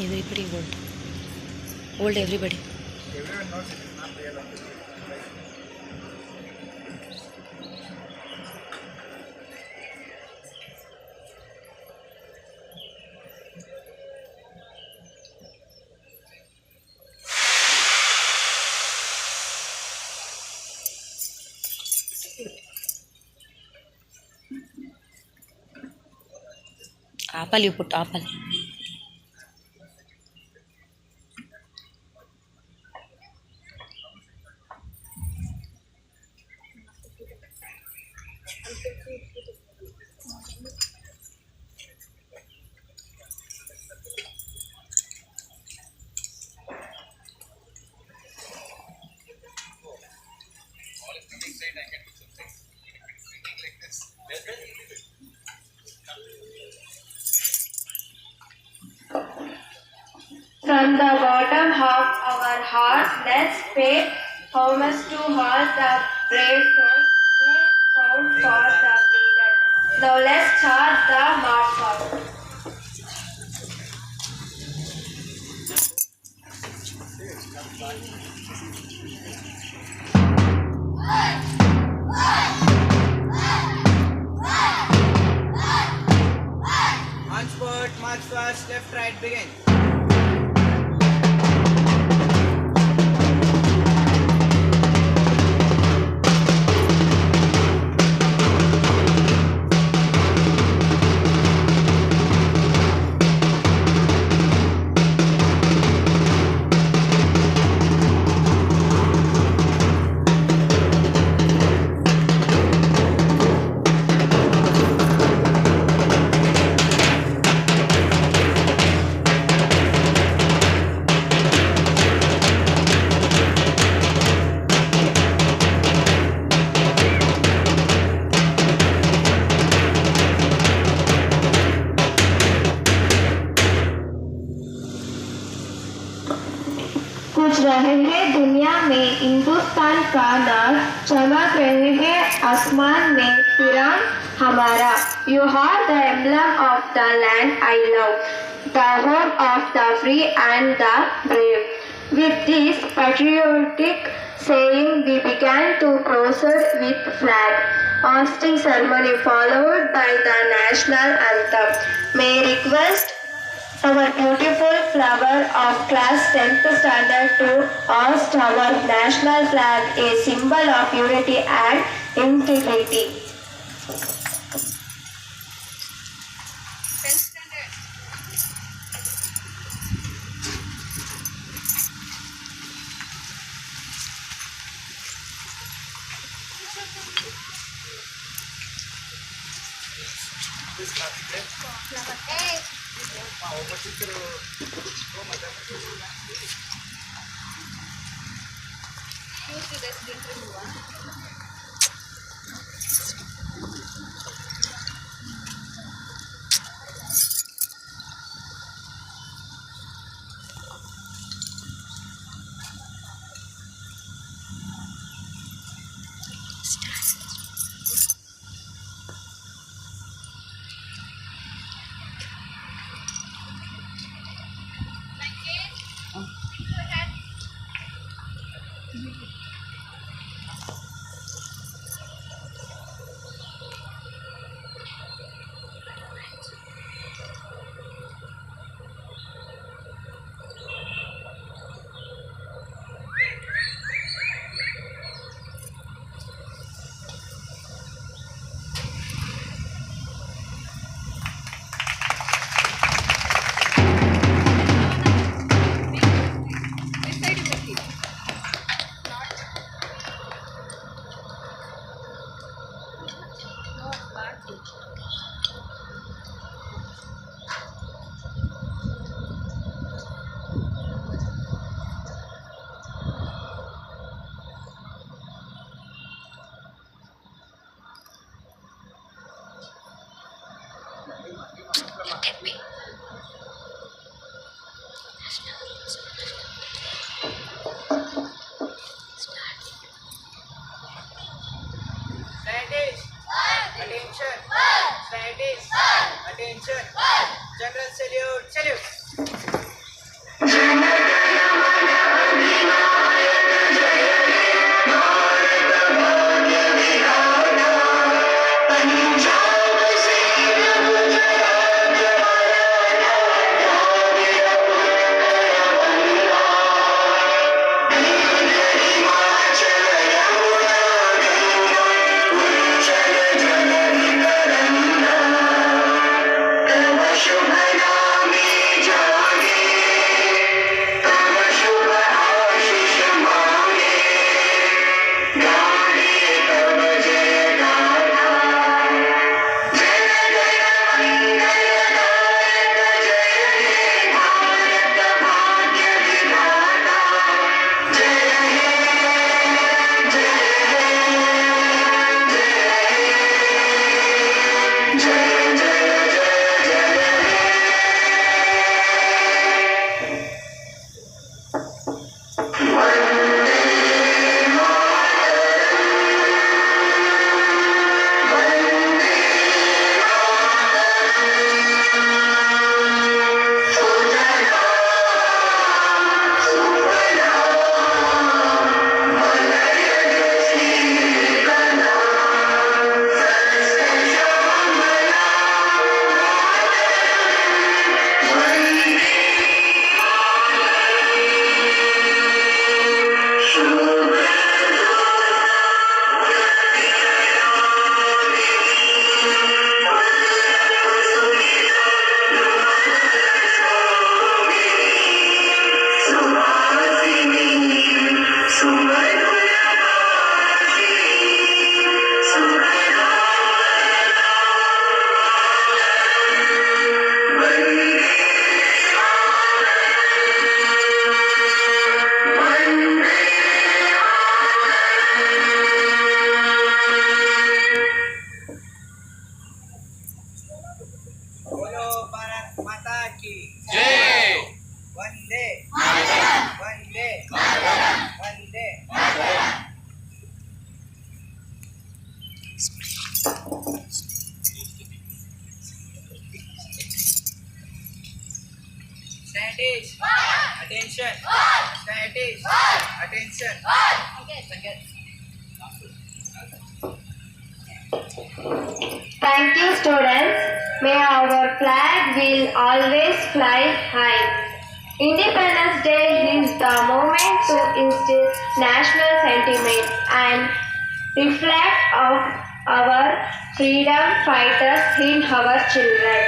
Everybody old. Old everybody. Everyone knows it is not real. Apple you put apple. From the bottom of our hearts, let's pay homage to all the brave souls who fought for the freedom. Now let's start the march out. On spot, march fast, left, right, begin. कुछ रहेंगे दुनिया में हिंदुस्तान का नाम, चमक रहे हैं आसमान में तिरंगा हमारा. You are the emblem of the land I love, the home of the free and the brave. With this patriotic saying, we began to proceed with flag hoisting ceremony followed by the national anthem. May I request our beautiful flower of class 10th standard to hoist our national flag, a symbol of unity and integrity. wave. बोलो भारत माता की जय. वंदे वंदे वंदे. Standish. Attention. Standish. Attention. Thank you, students. May our flag will always fly high. Independence Day is the moment to instill national sentiment and reflect of our freedom fighters in our children.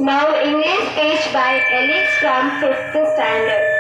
Now English speech by Alex from 5th standard.